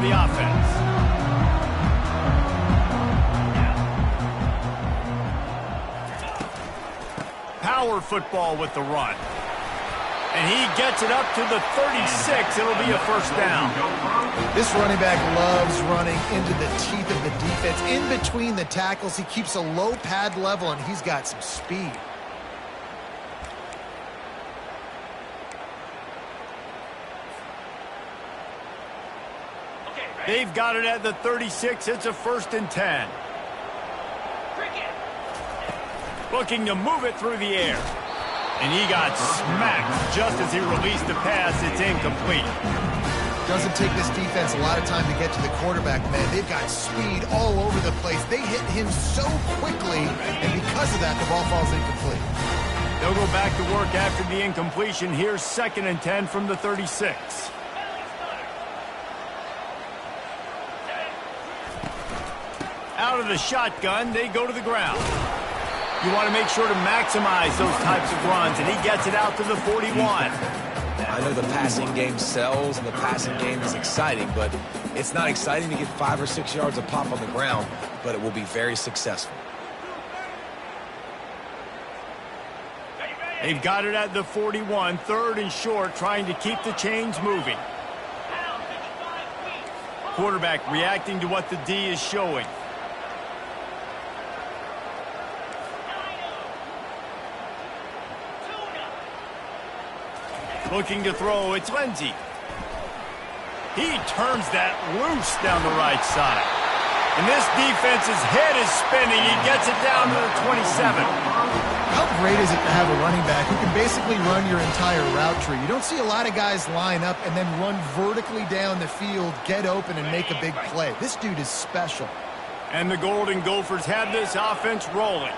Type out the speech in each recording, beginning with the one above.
the offense. Power football with the run. And he gets it up to the 36. It'll be a first down. This running back loves running into the teeth of the defense. In between the tackles, he keeps a low pad level, and he's got some speed. They've got it at the 36. It's a 1st and 10. Looking to move it through the air. And he got smacked just as he released the pass. It's incomplete. Doesn't take this defense a lot of time to get to the quarterback, man. They've got speed all over the place. They hit him so quickly, and because of that, the ball falls incomplete. They'll go back to work after the incompletion. Here's 2nd and 10 from the 36. Out of the shotgun, they go to the ground. You want to make sure to maximize those types of runs, and he gets it out to the 41. I know the passing game sells and the passing game is exciting, but it's not exciting to get 5 or 6 yards of pop on the ground, but it will be very successful. They've got it at the 41, 3rd and short, trying to keep the chains moving. Quarterback reacting to what the D is showing. Looking to throw, it's Lindsey. He turns that loose down the right side. And this defense's head is spinning. He gets it down to the 27. How great is it to have a running back who can basically run your entire route tree? You don't see a lot of guys line up and then run vertically down the field, get open, and make a big play. This dude is special. And the Golden Gophers have this offense rolling.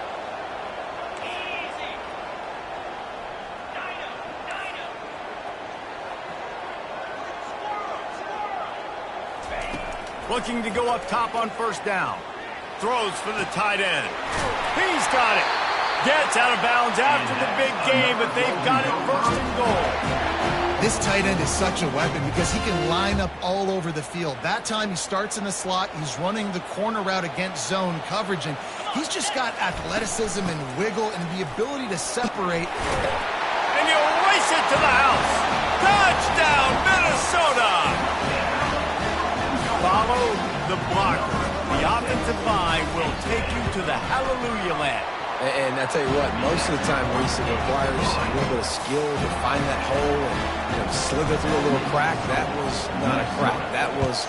Looking to go up top on 1st down. Throws for the tight end. He's got it. Gets out of bounds after the big game, but they've got it 1st and goal. This tight end is such a weapon because he can line up all over the field. That time he starts in the slot. He's running the corner route against zone coverage, and he's just got athleticism and wiggle and the ability to separate. And he'll race it to the house. Touchdown, Minnesota! Follow the blocker. The offensive line will take you to the hallelujah land. And I tell you what, most of the time, Reese, it requires a little bit of skill to find that hole and slither through a little crack. That was not a crack. That was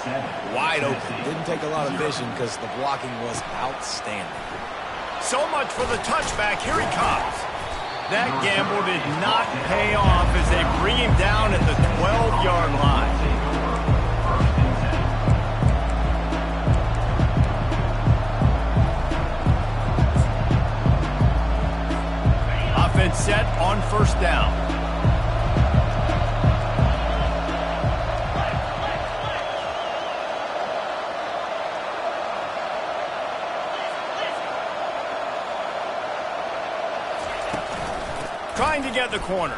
wide open. Didn't take a lot of vision because the blocking was outstanding. So much for the touchback. Here he comes. That gamble did not pay off as they bring him down at the 12-yard line. Offense set on 1st down. Trying to get the corner.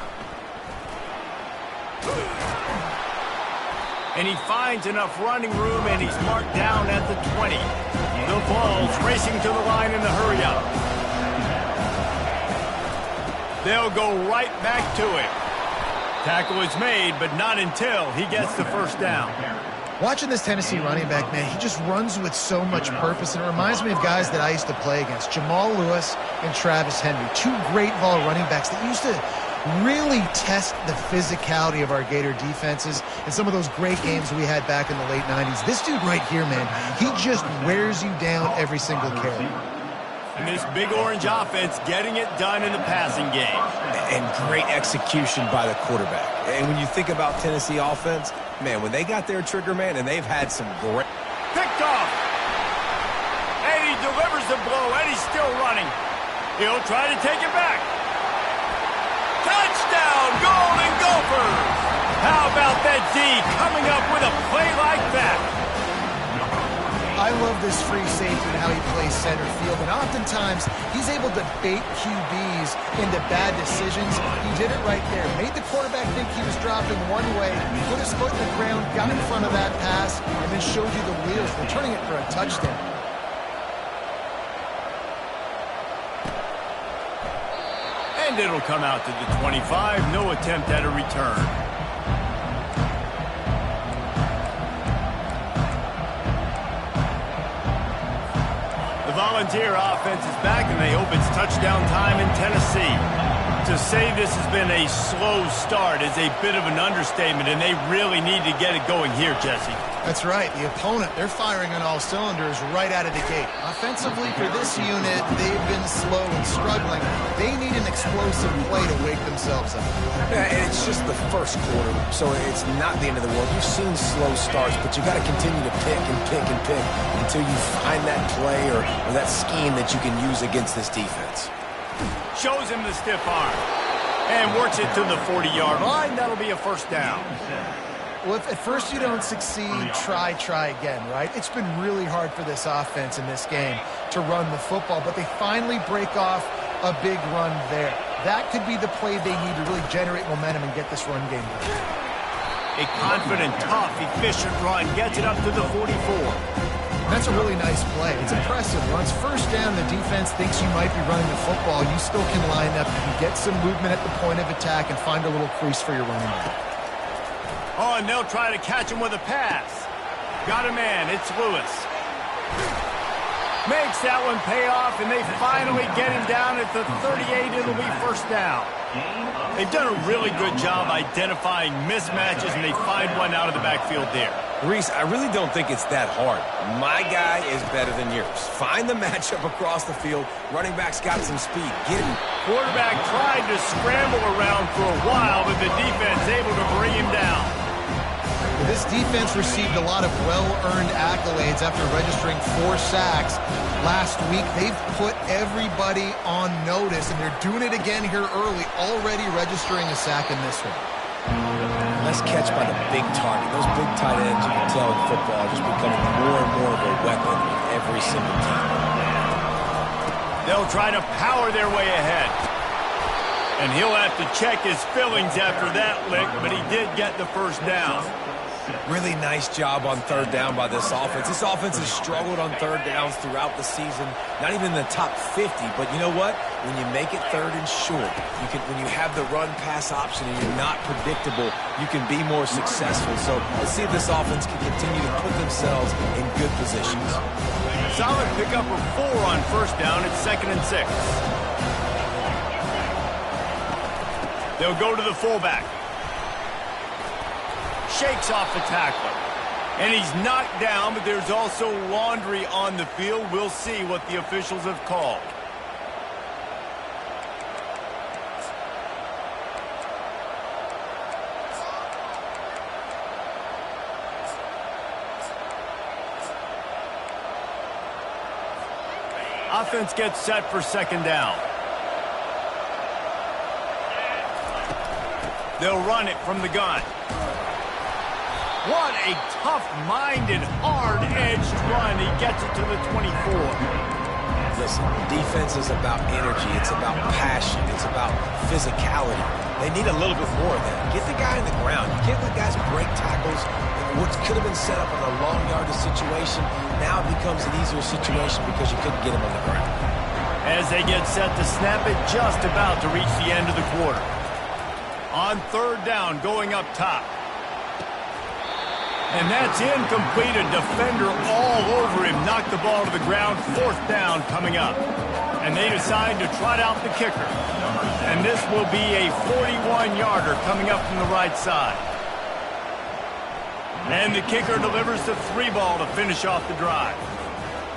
And he finds enough running room, and he's marked down at the 20. The ball's racing to the line in the hurry-up. They'll go right back to it. Tackle is made, but not until he gets the 1st down. Watching this Tennessee running back, man, he just runs with so much purpose, and it reminds me of guys that I used to play against, Jamal Lewis and Travis Henry, 2 great ball running backs that used to really test the physicality of our Gator defenses and some of those great games we had back in the late 90s. This dude right here, man, he just wears you down every single carry. And this big orange offense getting it done in the passing game. And great execution by the quarterback. And when you think about Tennessee offense, man, when they got their trigger, man, and they've had some great... Picked off. And he delivers the blow, and he's still running. He'll try to take it back. Touchdown, Golden Gophers! How about that D coming up with a play like that? I love this free safety and how he plays center field, and oftentimes he's able to bait QBs into bad decisions. He did it right there. Made the quarterback think he was dropping one way, put his foot in the ground, got in front of that pass, and then showed you the wheels, returning it for a touchdown. And it'll come out to the 25. No attempt at a return. The Volunteer offense is back, and they hope it's touchdown time in Tennessee. To say this has been a slow start is a bit of an understatement, and they really need to get it going here, Jesse. That's right. The opponent, they're firing on all cylinders right out of the gate. Offensively, for this unit, they've been slow and struggling. They need an explosive play to wake themselves up. Yeah, and it's just the first quarter, so it's not the end of the world. You've seen slow starts, but you got to continue to pick and pick and pick until you find that play or that scheme that you can use against this defense. Shows him the stiff arm and works it to the 40-yard line. That'll be a first down. Well, if at first you don't succeed, try again, right? It's been really hard for this offense in this game to run the football, but they finally break off a big run there. That could be the play they need to really generate momentum and get this run game going. A confident, tough, efficient run gets it up to the 44. That's a really nice play. It's impressive. Once first down, the defense thinks you might be running the football. You still can line up, you can get some movement at the point of attack and find a little crease for your running back. Oh, and they'll try to catch him with a pass. Got a man. It's Lewis. Makes that one pay off, and they finally get him down at the 38. It'll be first down. They've done a really good job identifying mismatches, and they find one out of the backfield there. Reese, I really don't think it's that hard. My guy is better than yours. Find the matchup across the field. Running back's got some speed. Get him. Quarterback tried to scramble around for a while, but the defense able to bring him down. This defense received a lot of well-earned accolades after registering 4 sacks last week. They've put everybody on notice, and they're doing it again here early, already registering a sack in this one. Nice catch by the big target. Those big tight ends, you can tell in football, are just becoming more and more of a weapon in every single team. They'll try to power their way ahead. And he'll have to check his fillings after that lick, but he did get the first down. Really nice job on third down by this offense. This offense has struggled on third downs throughout the season. Not even in the top 50, but you know what? When you make it third and short, when you have the run-pass option and you're not predictable, you can be more successful. So let's see if this offense can continue to put themselves in good positions. Solid pickup of 4 on first down. It's 2nd and 6. They'll go to the fullback. Shakes off the tackler. And he's knocked down, but there's also laundry on the field. We'll see what the officials have called. Offense gets set for 2nd down. They'll run it from the gun. What a tough-minded, hard-edged run. He gets it to the 24. Listen, defense is about energy. It's about passion. It's about physicality. They need a little bit more of that. Get the guy in the ground. You can't let guys break tackles. What could have been set up in a long yardage situation, now it becomes an easier situation because you couldn't get him on the ground. As they get set to snap it, just about to reach the end of the quarter. On third down, going up top. And that's incomplete. A defender all over him. Knocked the ball to the ground. 4th down coming up. And they decide to trot out the kicker. And this will be a 41-yarder coming up from the right side. And the kicker delivers the 3-ball to finish off the drive.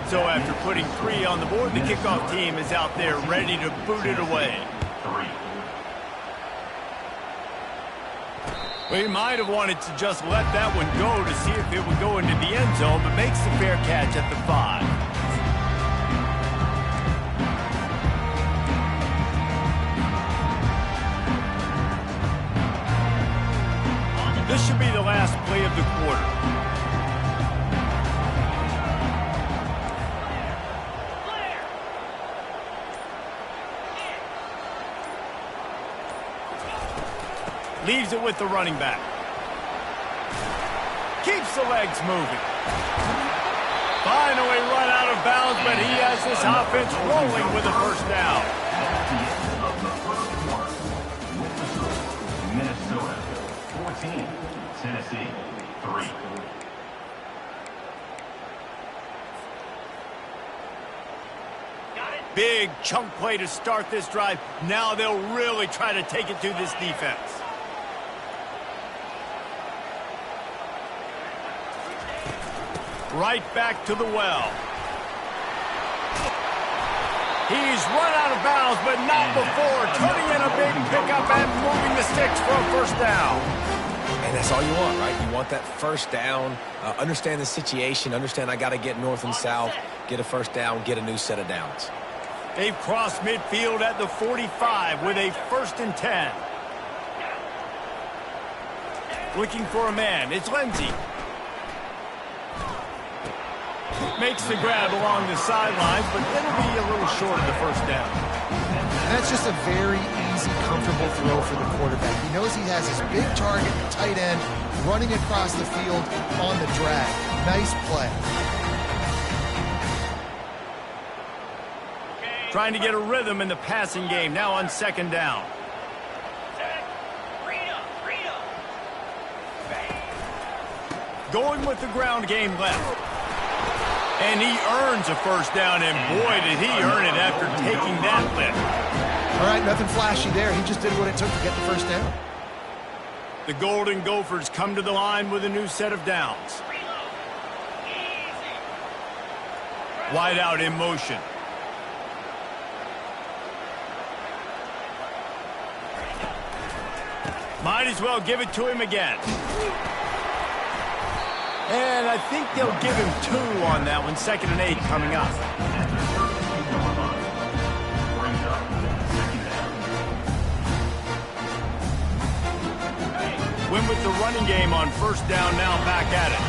So after putting 3 on the board, the kickoff team is out there ready to boot it away. Well, he might have wanted to just let that one go to see if it would go into the end zone, but makes the fair catch at the 5. This should be the last play of the quarter. Leaves it with the running back. Keeps the legs moving. Finally run out of bounds, but he has this offense rolling with a first down. Minnesota 14, Tennessee 3. Big chunk play to start this drive. Now they'll really try to take it to this defense. Right back to the well. He's run out of bounds, but not before turning in a big pickup and moving the sticks for a first down. And that's all you want, right? You want that first down, understand the situation, understand I got to get north and south, get a first down, get a new set of downs. They've crossed midfield at the 45 with a 1st and 10. Looking for a man. It's Lindsey. Makes the grab along the sidelines, but it'll be a little short of the first down. That's just a very easy, comfortable throw for the quarterback. He knows he has his big target, the tight end, running across the field on the drag. Nice play. Trying to get a rhythm in the passing game, now on 2nd down. Going with the ground game left. And he earns a first down, and boy, did he earn it after taking that lift. All right, nothing flashy there. He just did what it took to get the first down. The Golden Gophers come to the line with a new set of downs. Wide out in motion. Might as well give it to him again. And I think they'll give him 2 on that one. 2nd and 8 coming up. Win with the running game on 1st down, now back at it.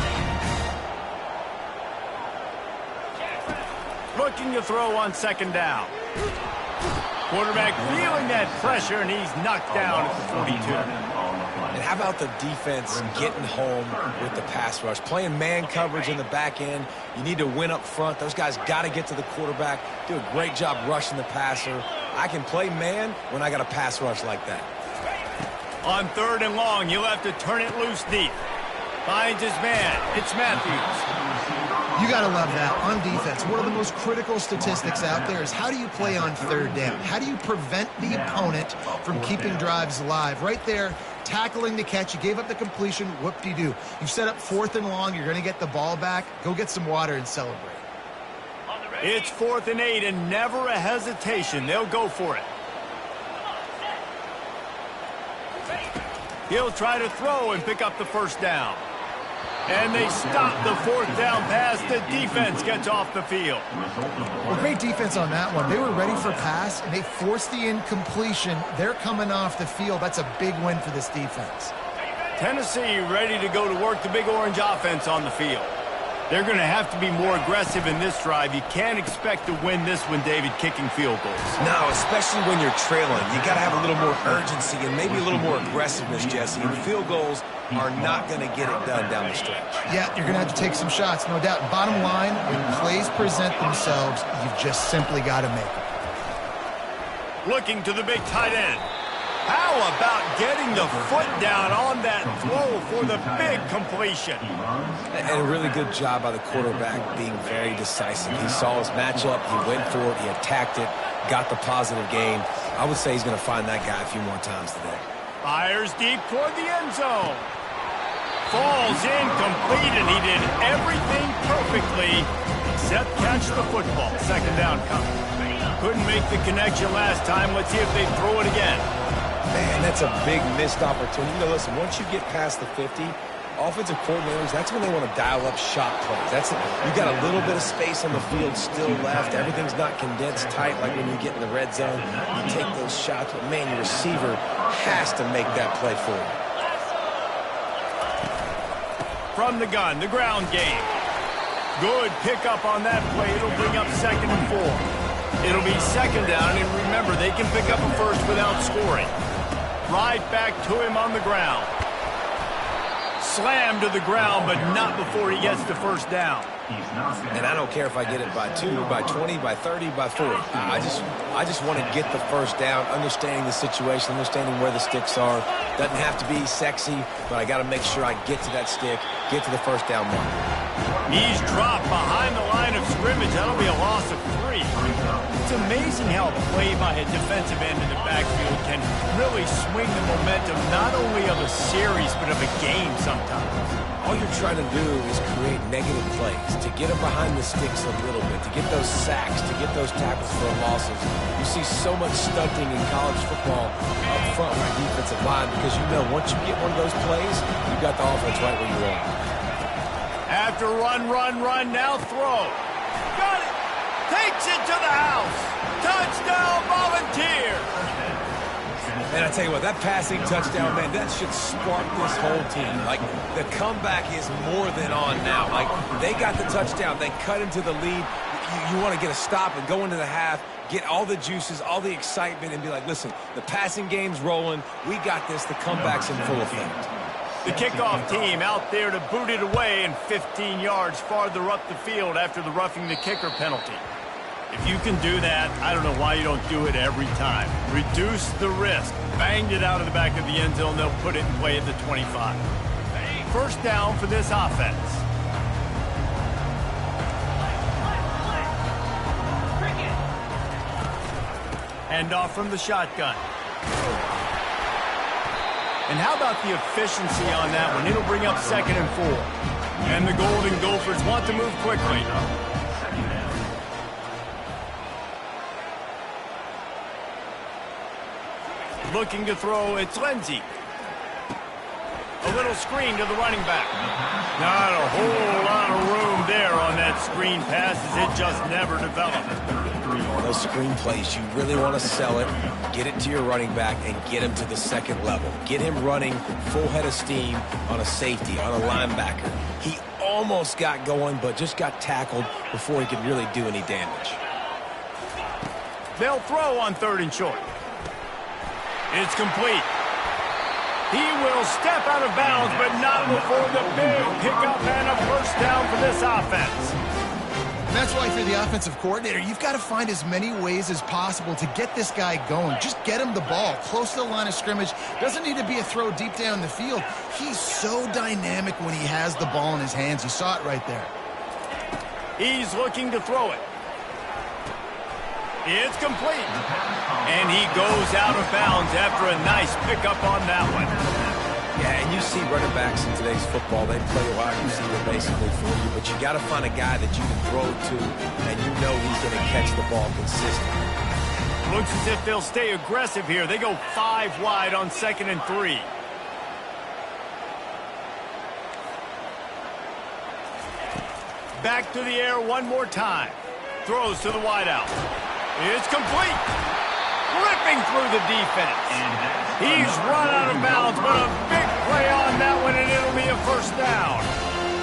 Looking to throw on 2nd down. Quarterback feeling that pressure, and he's knocked down at the 42. And how about the defense getting home with the pass rush? Playing man coverage in the back end. You need to win up front. Those guys got to get to the quarterback. Do a great job rushing the passer. I can play man when I got a pass rush like that. On 3rd and long, you'll have to turn it loose deep. Finds his man. It's Matthews. You got to love that. On defense, one of the most critical statistics out there is how do you play on 3rd down? How do you prevent the opponent from keeping drives alive? Right there, tackling the catch. You gave up the completion. Whoop-de-doo. You've set up 4th and long. You're going to get the ball back. Go get some water and celebrate. It's 4th and 8, and never a hesitation. They'll go for it. He'll try to throw and pick up the first down. And they stop the 4th down pass. The defense gets off the field. Well, great defense on that one. They were ready for pass, and they forced the incompletion. They're coming off the field. That's a big win for this defense. Tennessee ready to go to work the Big Orange offense on the field. They're going to have to be more aggressive in this drive. You can't expect to win this one, David, kicking field goals. No, especially when you're trailing. You got to have a little more urgency and maybe a little more aggressiveness, Jesse. And field goals are not going to get it done down the stretch. Yeah, you're going to have to take some shots, no doubt. Bottom line, when plays present themselves, you've just simply got to make them. Looking to the big tight end. How about getting the foot down on that throw for the big completion? And a really good job by the quarterback being very decisive. He saw his matchup, he went for it, he attacked it, got the positive gain. I would say he's going to find that guy a few more times today. Fires deep toward the end zone. Falls incomplete, and he did everything perfectly except catch the football. 2nd down coming. Couldn't make the connection last time. Let's see if they throw it again. Man, that's a big missed opportunity. You know, listen, once you get past the 50, offensive coordinators, that's when they want to dial up shot plays. You got a little bit of space on the field still left. Everything's not condensed tight like when you get in the red zone. You take those shots, but man, your receiver has to make that play for you. From the gun, the ground game. Good pickup on that play. It'll bring up 2nd and 4. It'll be 2nd down, and remember, they can pick up a first without scoring. Right back to him on the ground. Slammed to the ground, but not before he gets the first down. And I don't care if I get it by 2, by 20, by 30, by 40. I just want to get the first down, understanding the situation, understanding where the sticks are. Doesn't have to be sexy, but I got to make sure I get to that stick, get to the first down mark. He's dropped behind the line of scrimmage. That'll be a loss of 3. It's amazing how a play by a defensive end in the backfield can really swing the momentum not only of a series but of a game sometimes. All you're trying to do is create negative plays, to get them behind the sticks a little bit, to get those sacks, to get those tackles for losses. You see so much stunting in college football up front on the defensive line because you know once you get one of those plays, you've got the offense right where you want. After run, now throw. Got it. Takes it to the house. Touchdown, Volunteers. And I tell you what, that passing touchdown, man, that should spark this whole team. Like, the comeback is more than on now. Like, they got the touchdown. They cut into the lead. You want to get a stop and go into the half, get all the juices, all the excitement, and be like, listen, the passing game's rolling. We got this. The comeback's in full effect. The kickoff team out there to boot it away and 15 yards farther up the field after the roughing the kicker penalty. If you can do that, I don't know why you don't do it every time. Reduce the risk. Banged it out of the back of the end zone. They'll put it in play at the 25. First down for this offense. Hand off from the shotgun. And how about the efficiency on that one? It'll bring up 2nd and 4. And the Golden Gophers want to move quickly. Looking to throw, it's Lindsey. A little screen to the running back. Not a whole lot of room there on that screen pass as it just never developed. Those screen plays, you really want to sell it, get it to your running back, and get him to the second level. Get him running full head of steam on a safety, on a linebacker. He almost got going, but just got tackled before he could really do any damage. They'll throw on 3rd and short. It's complete. He will step out of bounds, but not before the big pickup and a first down for this offense. That's why if you're the offensive coordinator, you've got to find as many ways as possible to get this guy going. Just get him the ball close to the line of scrimmage. Doesn't need to be a throw deep down the field. He's so dynamic when he has the ball in his hands. You saw it right there. He's looking to throw it. It's complete. And he goes out of bounds after a nice pickup on that one. Yeah, and you see running backs in today's football, they play a wide receiver basically for you, but you got to find a guy that you can throw it to, and you know he's going to catch the ball consistently. Looks as if they'll stay aggressive here. They go 5 wide on 2nd and 3. Back to the air one more time. Throws to the wideout. It's complete. Ripping through the defense. He's run out of bounds, but a big play on that one, and it'll be a first down.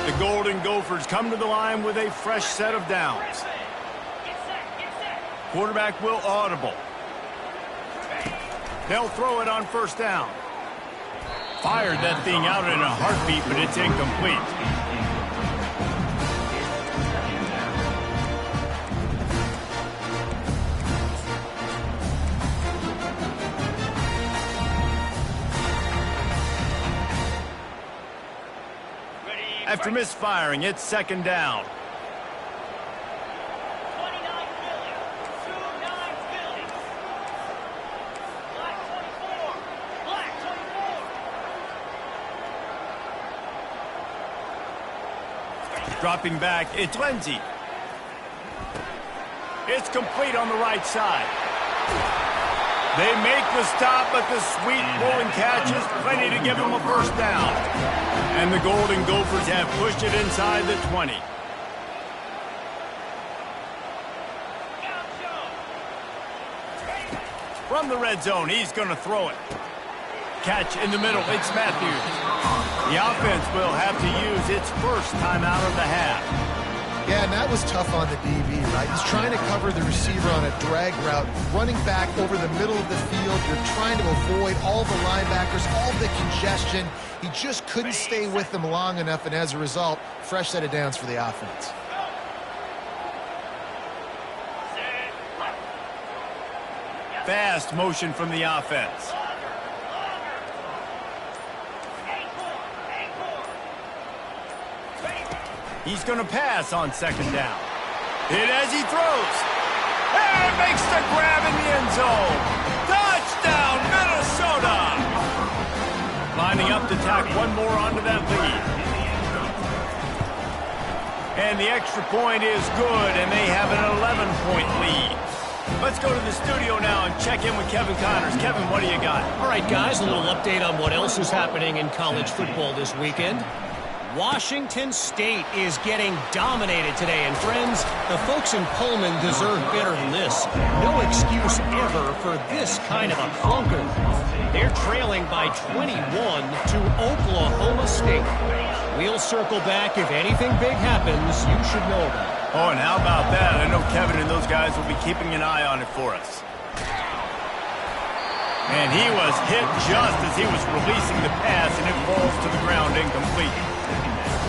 The Golden Gophers come to the line with a fresh set of downs. Quarterback will audible. They'll throw it on first down. Fired that thing out in a heartbeat, but it's incomplete. After misfiring, it's 2nd down. Dropping back, it's Lindsey. It's complete on the right side. They make the stop, but the sweet pulling catch is plenty to give them a first down. And the Golden Gophers have pushed it inside the 20. From the red zone, he's going to throw it. Catch in the middle, it's Matthews. The offense will have to use its first timeout of the half. Yeah, and that was tough on the DB, right? He's trying to cover the receiver on a drag route, running back over the middle of the field. You're trying to avoid all the linebackers, all the congestion. He just couldn't stay with them long enough, and as a result, fresh set of downs for the offense. Fast motion from the offense. He's going to pass on second down. Hit as he throws. And makes the grab in the end zone. Touchdown, Minnesota! Lining up to tack one more onto that lead. And the extra point is good, and they have an 11-point lead. Let's go to the studio now and check in with Kevin Connors. Kevin, what do you got? All right, guys, a little update on what else is happening in college football this weekend. Washington State is getting dominated today, and friends, the folks in Pullman deserve better than this. No excuse ever for this kind of a clunker. They're trailing by 21 to Oklahoma State. We'll circle back. If anything big happens, you should know about it. Oh, and how about that? I know Kevin and those guys will be keeping an eye on it for us. And he was hit just as he was releasing the pass, and it falls to the ground incomplete.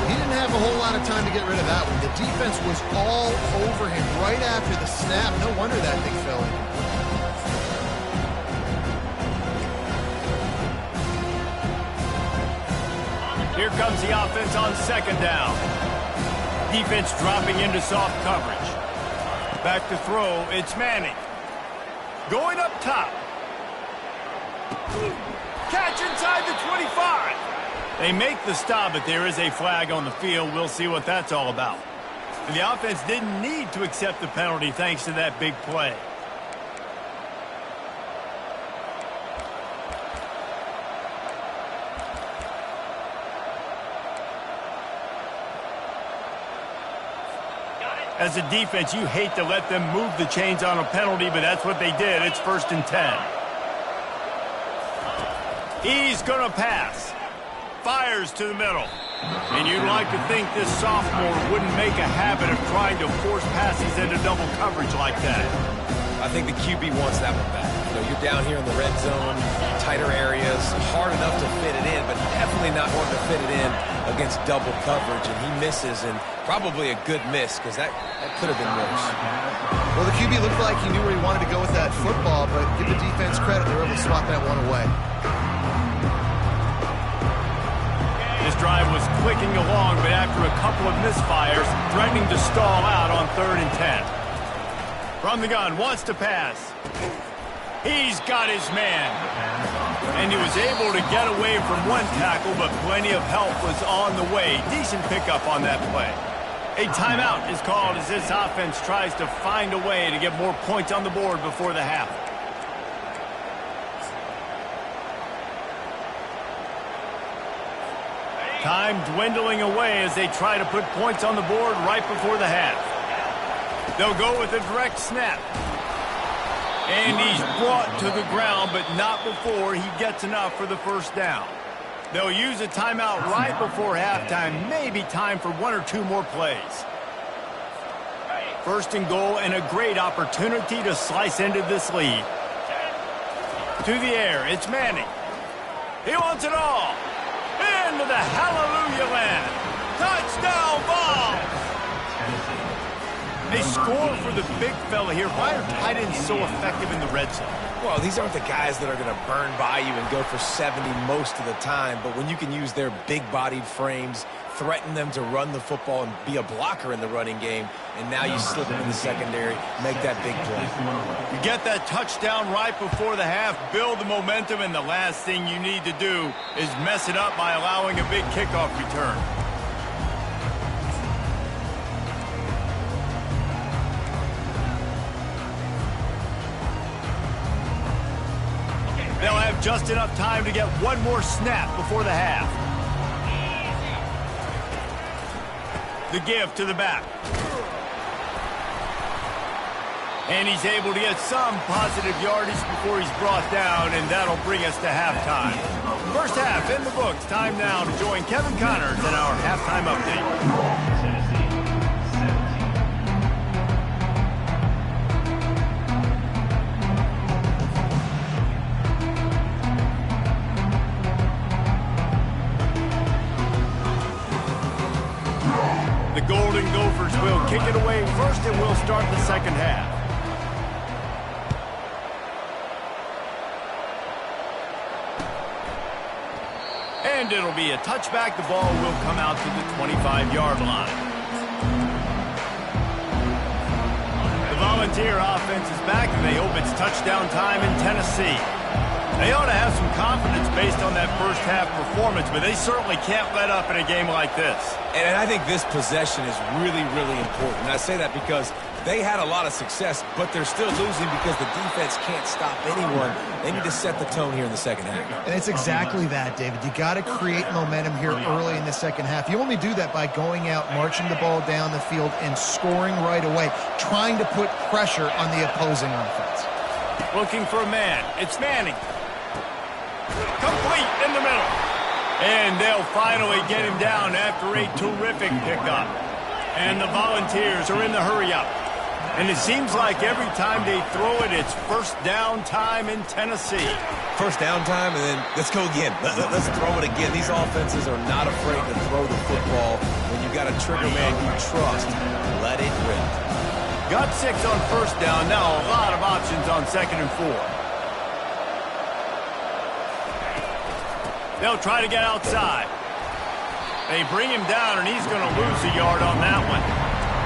He didn't have a whole lot of time to get rid of that one. The defense was all over him right after the snap. No wonder that thing fell in. Here comes the offense on second down. Defense dropping into soft coverage. Back to throw, it's Manning. Going up top. Catch inside the 25. They make the stop, but there is a flag on the field. We'll see what that's all about. And the offense didn't need to accept the penalty thanks to that big play. As a defense, you hate to let them move the chains on a penalty, but that's what they did. It's 1st and 10. He's going to pass. Fires to the middle. And you'd like to think this sophomore wouldn't make a habit of trying to force passes into double coverage like that. I think the QB wants that one back. You know, you're down here in the red zone, tighter areas, hard enough to fit it in, but definitely not wanting to fit it in against double coverage, and he misses, and probably a good miss, because that could have been worse. Well, the QB looked like he knew where he wanted to go with that football, but give the defense credit, they were able to swat that one away. This drive was clicking along, but after a couple of misfires, threatening to stall out on 3rd and 10. From the gun, wants to pass. He's got his man. And he was able to get away from one tackle, but plenty of help was on the way. Decent pickup on that play. A timeout is called as this offense tries to find a way to get more points on the board before the half. Time dwindling away as they try to put points on the board right before the half. They'll go with a direct snap. And he's brought to the ground, but not before he gets enough for the first down. They'll use a timeout right before halftime. Maybe time for one or two more plays. 1st and goal, and a great opportunity to slice into this lead. To the air, it's Manning. He wants it all. Into the hallelujah land. Touchdown ball. They score for the big fella here. Why are tight ends so effective in the red zone? Well, these aren't the guys that are going to burn by you and go for 70 most of the time, but when you can use their big-bodied frames, threaten them to run the football and be a blocker in the running game, and now you slip them in the secondary, make that big play. You get that touchdown right before the half, build the momentum, and the last thing you need to do is mess it up by allowing a big kickoff return. They'll have just enough time to get one more snap before the half. The give to the back. And he's able to get some positive yardage before he's brought down, and that'll bring us to halftime. First half in the books. Time now to join Kevin Connors in our halftime update. Tennessee 17. Golden Gophers will kick it away first, and we'll start the second half. And it'll be a touchback. The ball will come out to the 25-yard line. The Volunteer offense is back, and they hope it's touchdown time in Tennessee. They ought to have some confidence based on that first half performance, but they certainly can't let up in a game like this. And I think this possession is really, really important. And I say that because they had a lot of success, but they're still losing because the defense can't stop anyone. They need to set the tone here in the second half. And it's exactly that, David. You got to create momentum here early in the second half. You only do that by going out, marching the ball down the field, and scoring right away, trying to put pressure on the opposing offense. Looking for a man. It's Manning. Complete in the middle. And they'll finally get him down after a terrific pickup. And the Volunteers are in the hurry-up. And it seems like every time they throw it, it's first down time in Tennessee. First down time, and then let's go again. Let's throw it again. These offenses are not afraid to throw the football. When you've got a trigger man you trust, let it rip. Got 6 on first down. Now a lot of options on 2nd and 4. They'll try to get outside. They bring him down, and he's going to lose a yard on that one.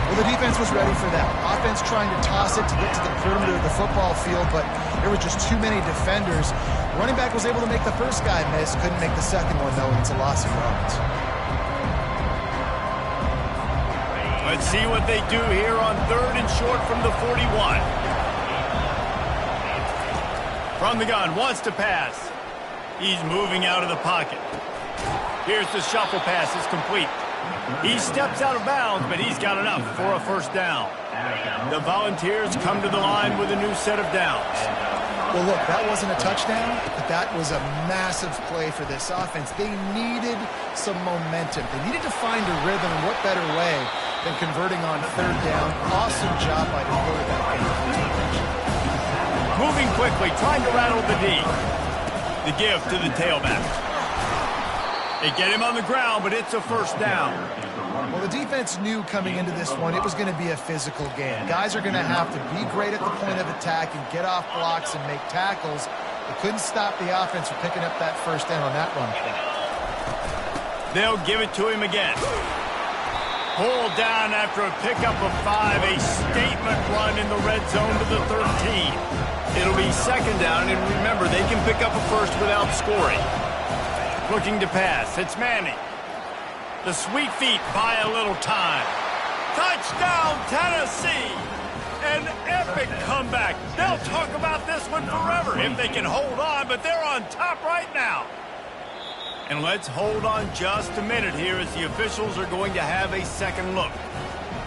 Well, the defense was ready for that. Offense trying to toss it to get to the perimeter of the football field, but there were just too many defenders. Running back was able to make the first guy miss, couldn't make the second one, though, and it's a loss of yards. Let's see what they do here on 3rd and short from the 41. From the gun, wants to pass. He's moving out of the pocket. Here's the shuffle pass. It's complete. He steps out of bounds, but he's got enough for a first down. The Volunteers come to the line with a new set of downs. Well, look, that wasn't a touchdown, but that was a massive play for this offense. They needed some momentum. They needed to find a rhythm, and what better way than converting on 3rd down. Awesome job by the quarterback. Moving quickly, trying to rattle the D. The give to the tailback. They get him on the ground, but it's a first down. Well, the defense knew coming into this one it was going to be a physical game. Guys are going to have to be great at the point of attack and get off blocks and make tackles. They couldn't stop the offense from picking up that first down on that run play. They'll give it to him again. Pulled down after a pickup of 5, a statement run in the red zone to the 13. It'll be 2nd down, and remember, they can pick up a first without scoring. Looking to pass. It's Manning. The sweet feet buy a little time. Touchdown, Tennessee! An epic comeback. They'll talk about this one forever if they can hold on, but they're on top right now. And let's hold on just a minute here as the officials are going to have a second look.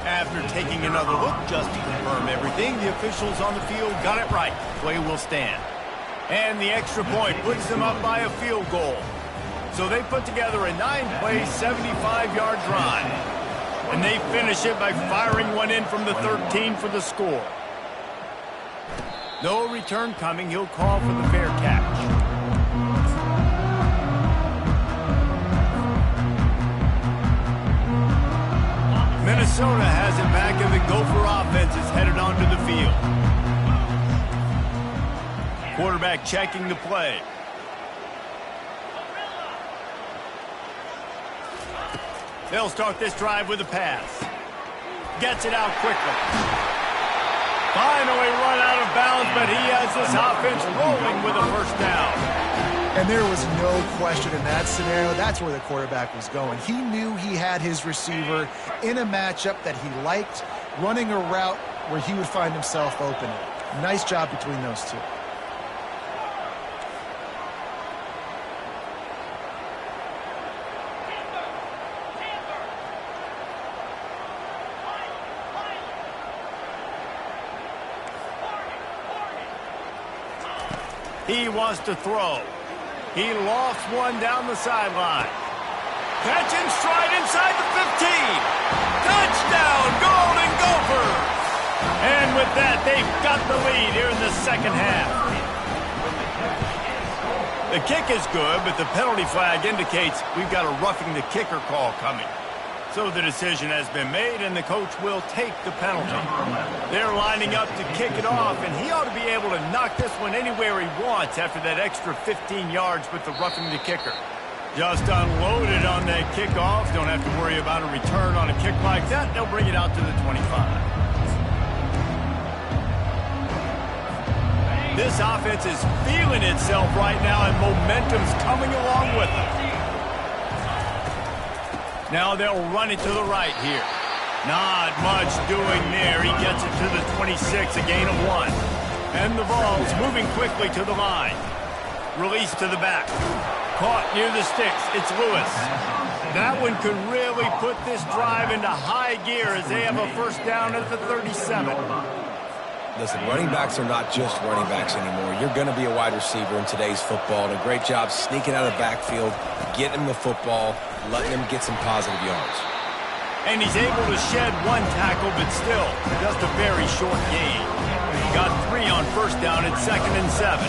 After taking another look just to confirm everything, the officials on the field got it right. Play will stand. And the extra point puts them up by a field goal. So they put together a 9-play, 75-yard drive. And they finish it by firing one in from the 13 for the score. No return coming. He'll call for the fair catch. Minnesota has it back, and the Gopher offense is headed onto the field. Quarterback checking the play. They'll start this drive with a pass. Gets it out quickly. Finally run out of bounds, but he has this offense rolling with a first down. And there was no question in that scenario. That's where the quarterback was going. He knew he had his receiver in a matchup that he liked, running a route where he would find himself open. Nice job between those two. He wants to throw. He lofts one down the sideline. Catch in stride inside the 15. Touchdown, Golden Gophers! And with that, they've got the lead here in the second half. The kick is good, but the penalty flag indicates we've got a roughing the kicker call coming. So the decision has been made, and the coach will take the penalty. They're lining up to kick it off, and he ought to be able to knock this one anywhere he wants after that extra 15 yards with the roughing the kicker. Just unloaded on that kickoff. Don't have to worry about a return on a kick like that. They'll bring it out to the 25. This offense is feeling itself right now, and momentum's coming along with them. Now they'll run it to the right here. Not much doing there. He gets it to the 26, a gain of 1. And the ball's moving quickly to the line. Release to the back. Caught near the sticks. It's Lewis. That one could really put this drive into high gear as they have a first down at the 37. Listen, running backs are not just running backs anymore. You're going to be a wide receiver in today's football. And a great job sneaking out of the backfield, getting him the football, letting him get some positive yards. And he's able to shed 1 tackle, but still, just a very short gain. Got 3 on first down at 2nd and 7.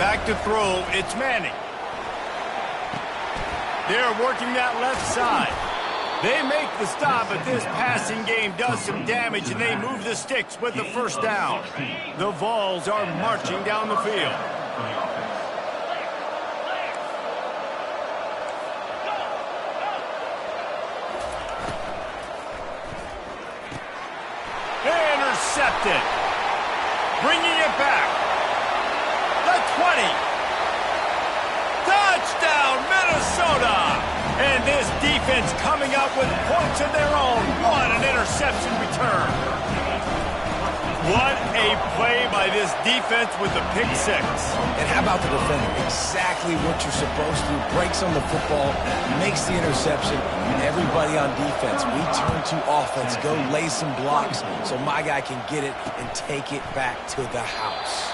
Back to throw, it's Manning. They're working that left side. They make the stop, but this passing game does some damage, and they move the sticks with the first down. The Vols are marching down the field. Intercepted. Bringing it back. The 20. Touchdown, Minnesota! And this defense coming up with points of their own. What an interception return. What a play by this defense with the pick 6. And how about the defender? Exactly what you're supposed to. Breaks on the football, makes the interception, and everybody on defense, we turn to offense, go lay some blocks so my guy can get it and take it back to the house.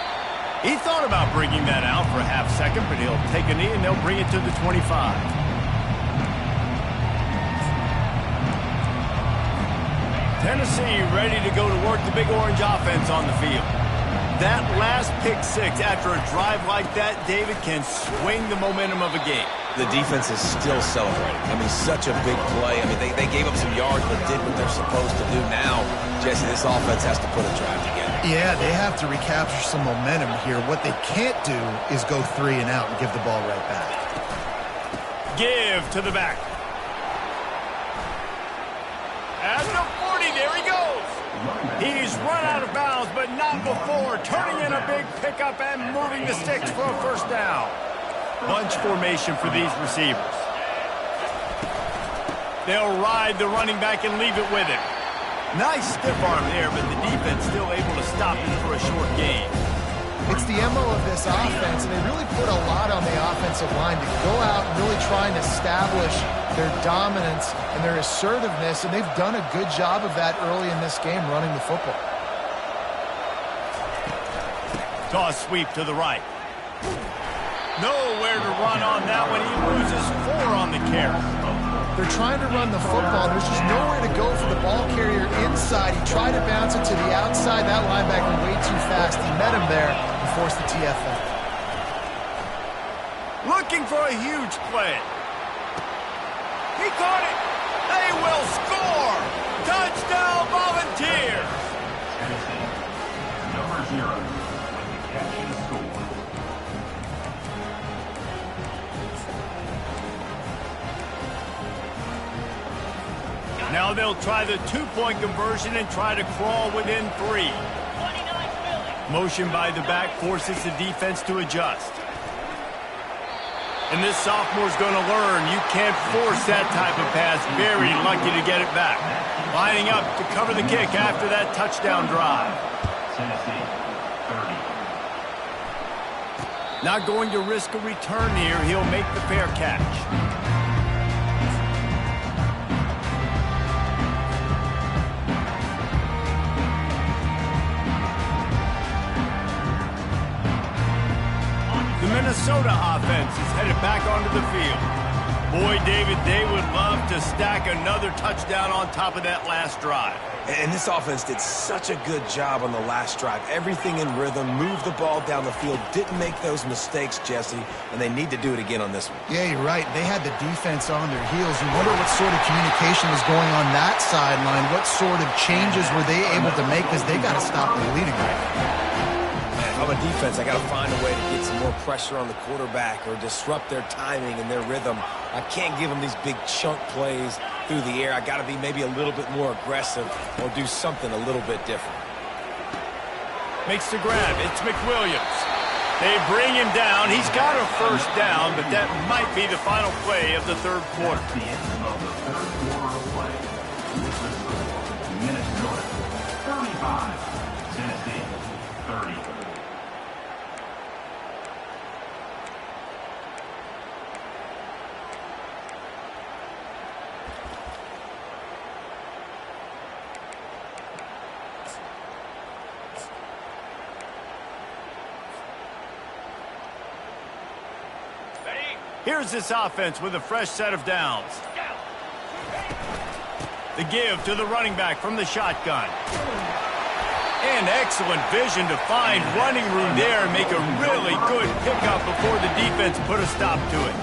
He thought about bringing that out for a half second, but he'll take a knee and they'll bring it to the 25. Tennessee ready to go to work the Big Orange offense on the field. That last pick 6 after a drive like that, David, can swing the momentum of a game. The defense is still celebrating. I mean, such a big play. I mean, they gave up some yards but did what they're supposed to do. Now, Jesse, this offense has to put a drive together. Yeah, they have to recapture some momentum here. What they can't do is go 3 and out and give the ball right back. Give to the back. At the 40, there he goes. He's run out of bounds, but not before. Turning in a big pickup and moving the sticks for a first down. Bunch formation for these receivers. They'll ride the running back and leave it with him. Nice stiff arm there, but the defense still able to stop him for a short gain. It's the MO of this offense, and they really put a lot on the offensive line to go out and really try and establish their dominance and their assertiveness, and they've done a good job of that early in this game, running the football. Toss sweep to the right. Nowhere to run on that one. He loses 4 on the carry. They're trying to run the football. There's just nowhere to go for the ball carrier inside. He tried to bounce it to the outside. That linebacker way too fast. He met him there and forced the TFL. Looking for a huge play. He caught it. They will score. Touchdown, Volunteers. Number 0. Catch and score. Now they'll try the 2-point conversion and try to crawl within 3. Motion by the back forces the defense to adjust. And this sophomore's going to learn you can't force that type of pass. Very lucky to get it back. Lining up to cover the kick after that touchdown drive. Tennessee, 30. Not going to risk a return here. He'll make the fair catch. Minnesota offense is headed back onto the field. Boy, David, they would love to stack another touchdown on top of that last drive. And this offense did such a good job on the last drive. Everything in rhythm, moved the ball down the field, didn't make those mistakes, Jesse, and they need to do it again on this one. Yeah, you're right. They had the defense on their heels. You wonder what sort of communication was going on that sideline. What sort of changes were they able to make, because they got to stop the bleeding right now. If I'm a defense, I got to find a way to get some more pressure on the quarterback or disrupt their timing and their rhythm. I can't give them these big chunk plays through the air. I got to be maybe a little bit more aggressive or do something a little bit different. Makes the grab. It's McWilliams. They bring him down. He's got a first down, but that might be the final play of the third quarter. The end of the third quarter of play. Minnesota 35, Tennessee 30. Here's this offense with a fresh set of downs. The give to the running back from the shotgun. And excellent vision to find running room there and make a really good pickup before the defense put a stop to it.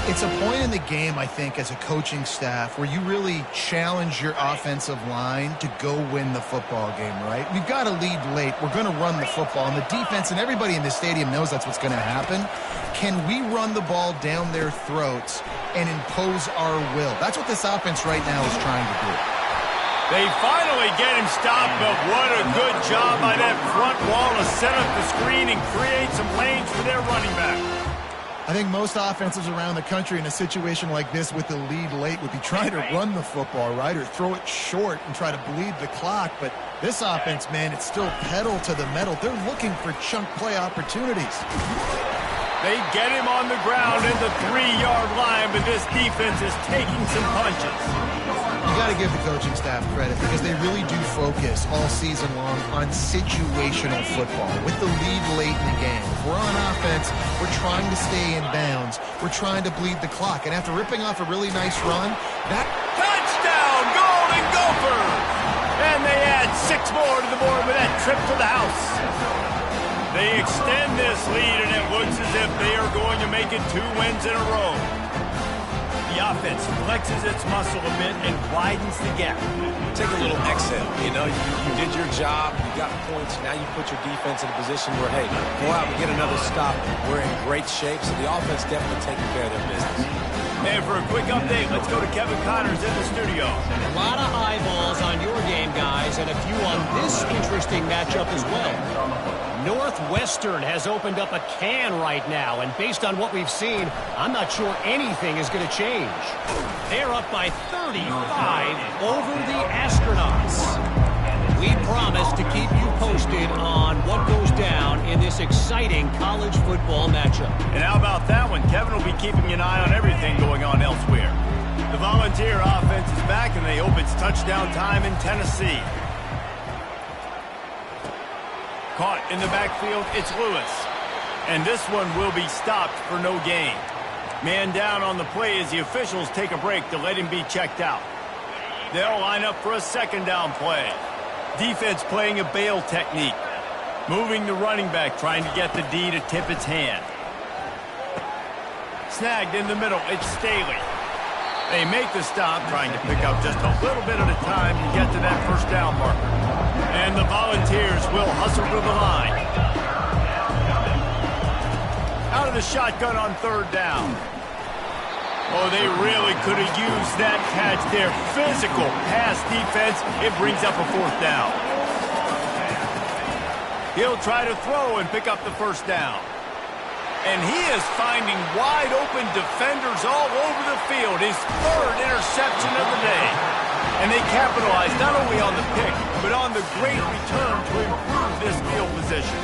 It's a point in the game, I think, as a coaching staff where you really challenge your offensive line to go win the football game, right? We've got to lead late. We're going to run the football. And the defense and everybody in the stadium knows that's what's going to happen. Can we run the ball down their throats and impose our will? That's what this offense right now is trying to do. They finally get him stopped, but what a good job by that front wall to set up the screen and create some lanes for their running back. I think most offenses around the country in a situation like this with the lead late would be trying to run the football, right, or throw it short and try to bleed the clock. But this offense, man, it's still pedal to the metal. They're looking for chunk play opportunities. They get him on the ground at the 3-yard line, but this defense is taking some punches. You got to give the coaching staff credit because they really do focus all season long on situational football with the lead late in the game. If we're on offense, we're trying to stay in bounds. We're trying to bleed the clock. And after ripping off a really nice run, that touchdown, Golden Gophers! And they add 6 more to the board with that trip to the house. They extend this lead, and it looks as if they are going to make it 2 wins in a row. The offense flexes its muscle a bit and widens the gap. Take a little exhale. You know, you did your job. You got points. Now you put your defense in a position where, hey, go out and get another stop. We're in great shape, so the offense definitely taking care of their business. And for a quick update, let's go to Kevin Connors in the studio. A lot of eyeballs on your game, guys, and a few on this interesting matchup as well. Northwestern has opened up a can right now, and based on what we've seen, I'm not sure anything is going to change. They're up by 35 over the Astronauts. We promise to keep you posted on what goes down in this exciting college football matchup. And how about that one? Kevin will be keeping an eye on everything going on elsewhere. The Volunteer offense is back, and they hope it's touchdown time in Tennessee. Caught in the backfield, it's Lewis. And this one will be stopped for no gain. Man down on the play as the officials take a break to let him be checked out. They'll line up for a second down play. Defense playing a bail technique. Moving the running back, trying to get the D to tip its hand. Snagged in the middle, it's Staley. They make the stop, trying to pick up just a little bit at a time to get to that first down marker. And the Volunteers will hustle to the line. Out of the shotgun on third down. Oh, they really could have used that catch there. Physical pass defense. It brings up a fourth down. He'll try to throw and pick up the first down. And he is finding wide open defenders all over the field. His 3rd interception of the day. And they capitalize not only on the pick, but on the great return to improve this field position.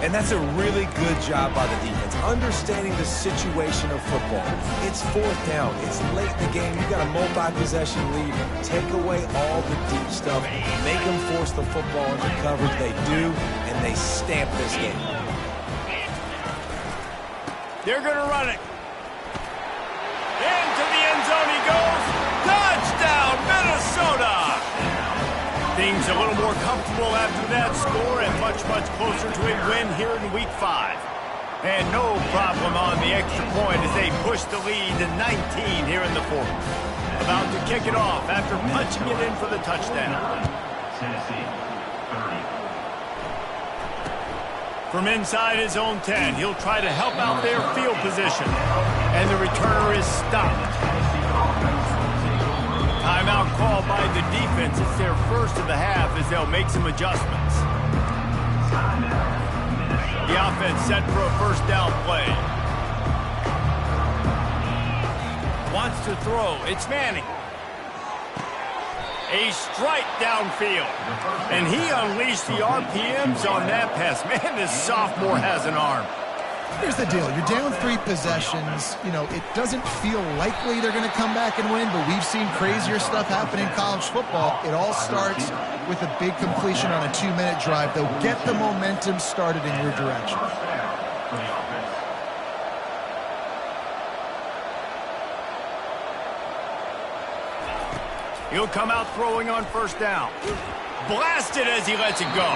And that's a really good job by the defense, understanding the situation of football. It's 4th down. It's late in the game. You've got a multi-possession lead. Take away all the deep stuff. Make them force the football into coverage. They do, and they stamp this game. They're going to run it. Into the end zone he goes. Touchdown, Minnesota! a little more comfortable after that score and much, much closer to a win here in Week 5. And no problem on the extra point as they push the lead to 19 here in the fourth. About to kick it off after punching it in for the touchdown. Tennessee, 30. From inside his own 10, he'll try to help out their field position. And the returner is stopped. Timeout called by the defense. It's their first of the half as they'll make some adjustments. The offense set for a first down play. Wants to throw. It's Manning. A strike downfield. And he unleashed the RPMs on that pass. Man, this sophomore has an arm. Here's the deal. You're down 3 possessions. You know, it doesn't feel likely they're going to come back and win, but we've seen crazier stuff happen in college football. It all starts with a big completion on a 2-minute drive. They'll get the momentum started in your direction. He'll come out throwing on first down. Blasted as he lets it go.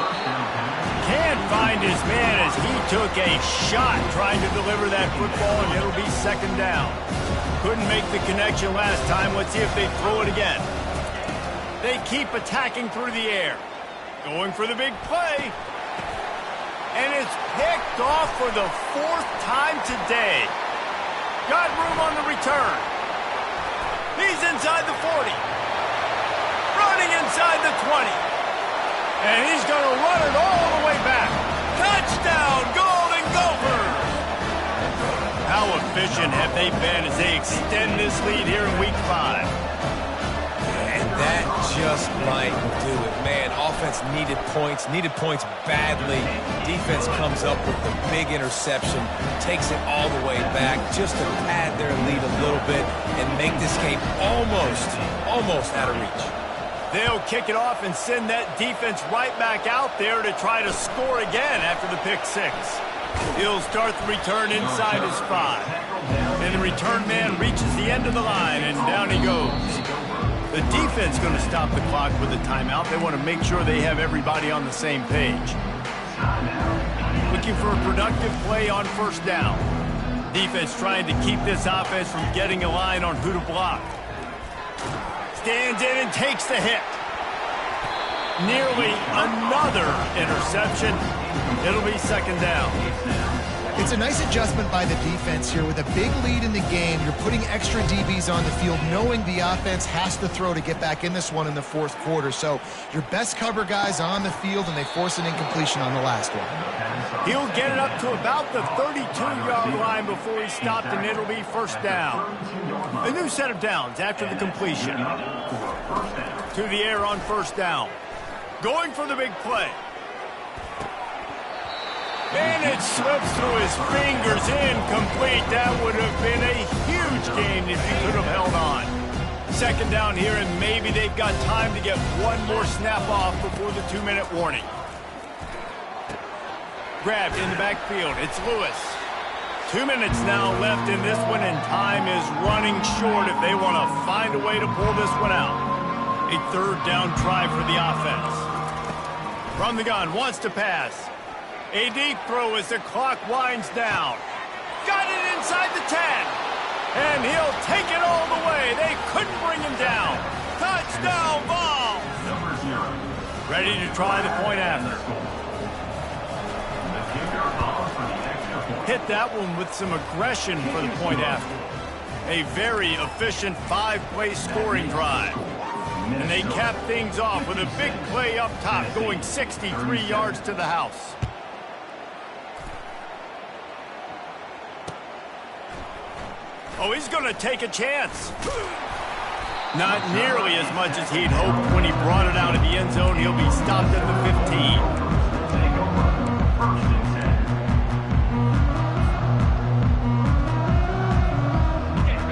Can't find his man as he took a shot trying to deliver that football, and it'll be second down. Couldn't make the connection last time. Let's see if they throw it again. They keep attacking through the air. Going for the big play. And it's picked off for the 4th time today. Got room on the return. He's inside the 40. Running inside the 20. And he's going to run it all the way back. Touchdown, Golden Gophers! How efficient have they been as they extend this lead here in Week 5? And that just might do it. Man, offense needed points badly. Defense comes up with the big interception, takes it all the way back just to pad their lead a little bit and make this game almost out of reach. They'll kick it off and send that defense right back out there to try to score again after the pick 6. He'll start the return inside his 5. And the return man reaches the end of the line, and down he goes. The defense going to stop the clock with a timeout. They want to make sure they have everybody on the same page. Looking for a productive play on first down. Defense trying to keep this offense from getting a line on who to block. Stands in and takes the hit. Nearly another interception. It'll be second down. It's a nice adjustment by the defense here. With a big lead in the game, you're putting extra DBs on the field, knowing the offense has to throw to get back in this one in the 4th quarter. So your best cover guys on the field, and they force an incompletion on the last one. He'll get it up to about the 32-yard line before he's stopped, and it'll be first down. A new set of downs after the completion. To the air on first down. Going for the big play. And it slips through his fingers, incomplete. That would have been a huge gain if he could have held on. Second down here, and maybe they've got time to get one more snap off before the 2-minute warning. Grabbed in the backfield. It's Lewis. 2 minutes now left in this one, and time is running short if they want to find a way to pull this one out. A third down try for the offense. From the gun, wants to pass. A deep throw as the clock winds down. Got it inside the 10. And he'll take it all the way. They couldn't bring him down. Touchdown ball. Ready to try the point after. Hit that one with some aggression for the point after. A very efficient 5-play scoring drive. And they cap things off with a big play up top, going 63 yards to the house. Oh, he's going to take a chance. Not nearly as much as he'd hoped when he brought it out of the end zone. He'll be stopped at the 15.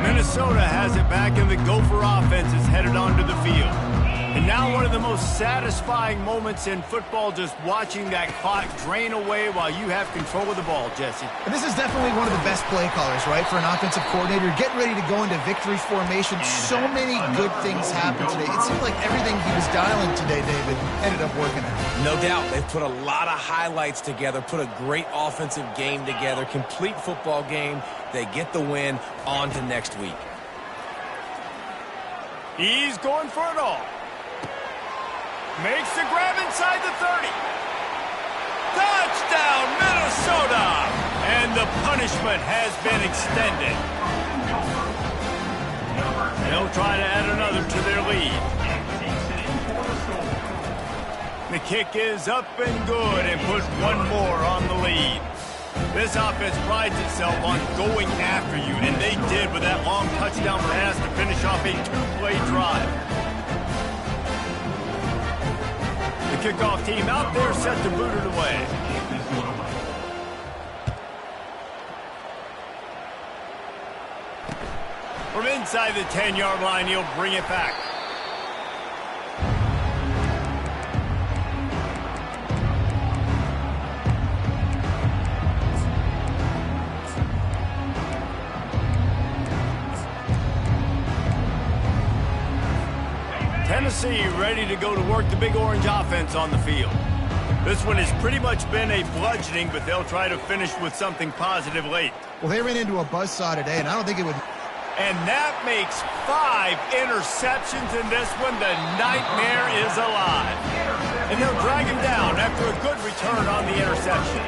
Minnesota has it back, and the Gopher offense is headed onto the field. And Now one of the most satisfying moments in football, just watching that clock drain away while you have control of the ball, Jesse. And this is definitely one of the best play callers, right, for an offensive coordinator. Getting ready to go into victory formation. So many good things happened today. It seemed like everything he was dialing today, David, ended up working out. No doubt. They've put a lot of highlights together, put a great offensive game together, complete football game. They get the win. On to next week. He's going for it all. Makes the grab inside the 30. Touchdown, Minnesota! And the punishment has been extended. They'll try to add another to their lead. The kick is up and good and put one more on the lead. This offense prides itself on going after you, and they did with that long touchdown pass to finish off a two-play drive. The kickoff team out there set to boot it away. From inside the 10-yard line, he'll bring it back. Tennessee ready to go to work the big orange offense on the field. This one has pretty much been a bludgeoning, but they'll try to finish with something positive late. Well, they ran into a buzzsaw today, and I don't think it would... And that makes 5 interceptions in this one. The nightmare is alive. And they'll drag him down after a good return on the interception.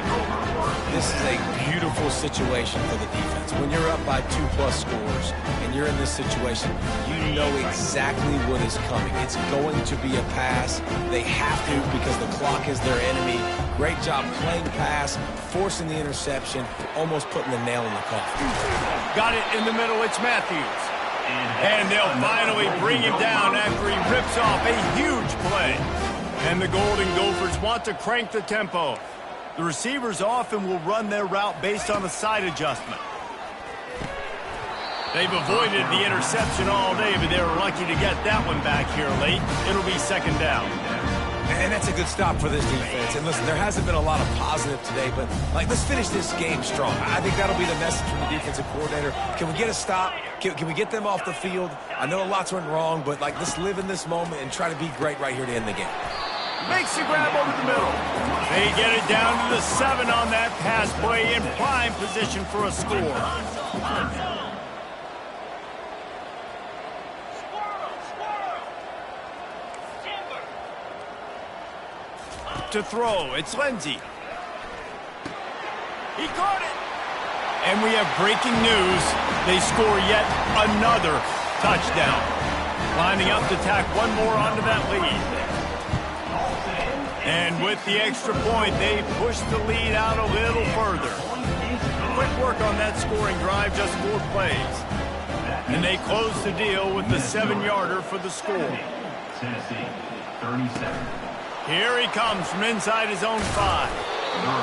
This is a beautiful situation for the defense. When you're up by 2+ scores and you're in this situation, you know exactly what is coming. It's going to be a pass. They have to because the clock is their enemy. Great job playing pass, forcing the interception, almost putting the nail in the coffin. Got it in the middle. It's Matthews. And they'll finally bring him down after he rips off a huge play. And the Golden Gophers want to crank the tempo. The receivers often will run their route based on a side adjustment. They've avoided the interception all day, but they were lucky to get that one back here late. It'll be second down. And that's a good stop for this defense. And listen, there hasn't been a lot of positive today, but let's finish this game strong. I think that'll be the message from the defensive coordinator. Can we get a stop? Can we get them off the field? I know lots went wrong, but let's live in this moment and try to be great right here to end the game. Makes the grab over the middle. They get it down to the 7 on that pass play in prime position for a score. To throw, it's Lindsey. He caught it. And we have breaking news. They score yet another touchdown. Lining up to tack one more onto that lead. And with the extra point, they push the lead out a little further. Quick work on that scoring drive, just 4 plays. And they close the deal with the 7-yarder for the score. Tennessee, 37. Here he comes from inside his own 5.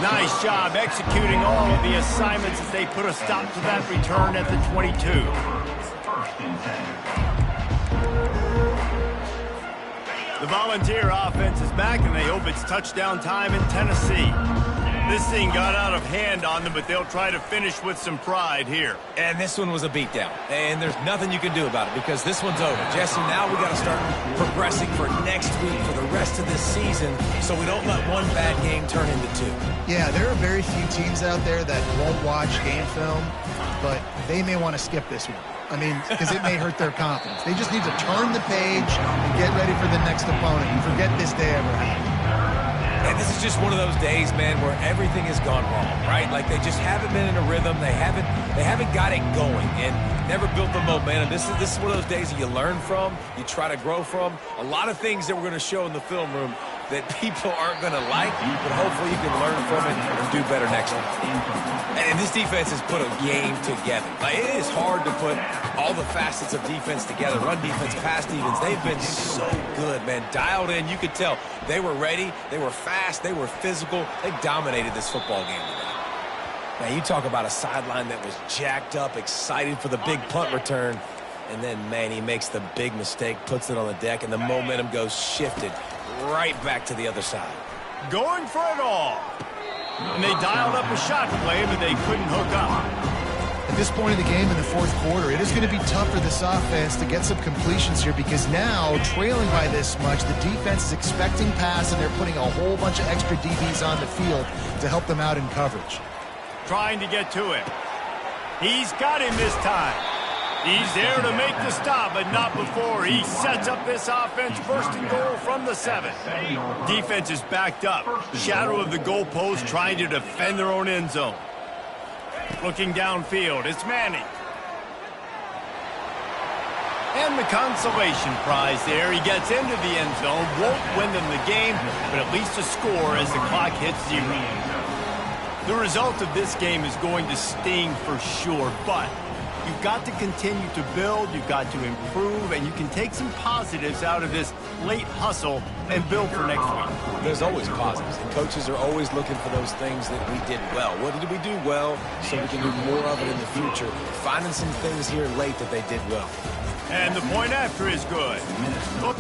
Nice job executing all of the assignments as they put a stop to that return at the 22. First and 10. The Volunteer offense is back, and they hope it's touchdown time in Tennessee. This thing got out of hand on them, but they'll try to finish with some pride here. And this one was a beatdown. And there's nothing you can do about it because this one's over. Jesse, now we got to start progressing for next week for the rest of this season so we don't let one bad game turn into 2. Yeah, there are very few teams out there that won't watch game film, but they may want to skip this one. I mean, because it may hurt their confidence. They just need to turn the page and get ready for the next opponent and forget this day ever happened. And this is just one of those days, man, where everything has gone wrong, right? Like they just haven't been in a rhythm. They haven't got it going and never built the momentum. This is one of those days that you learn from, you try to grow from. A lot of things that we're going to show in the film room that people aren't going to like, but hopefully you can learn from it and do better next time. And this defense has put a game together. Like, it is hard to put all the facets of defense together. Run defense, pass defense. They've been so good, man. Dialed in. You could tell they were ready. They were fast. They were physical. They dominated this football game today. Now, you talk about a sideline that was jacked up, excited for the big punt return. And then, man, he makes the big mistake, puts it on the deck, and the momentum goes shifted right back to the other side. Going for it all. And they dialed up a shot play, but they couldn't hook up. At this point in the game in the fourth quarter, it is going to be tough for this offense to get some completions here because now, trailing by this much, the defense is expecting pass, and they're putting a whole bunch of extra DBs on the field to help them out in coverage. Trying to get to him. He's got him this time. He's there to make the stop, but not before he sets up this offense first and goal from the 7. Defense is backed up. Shadow of the goalpost trying to defend their own end zone. Looking downfield, it's Manning. And the consolation prize there. He gets into the end zone, won't win them the game, but at least a score as the clock hits 0. The result of this game is going to sting for sure, but you've got to continue to build, you've got to improve, and you can take some positives out of this late hustle and build for next week. There's always positives, and coaches are always looking for those things that we did well. What did we do well so we can do more of it in the future? Finding some things here late that they did well. And the point after is good. Look.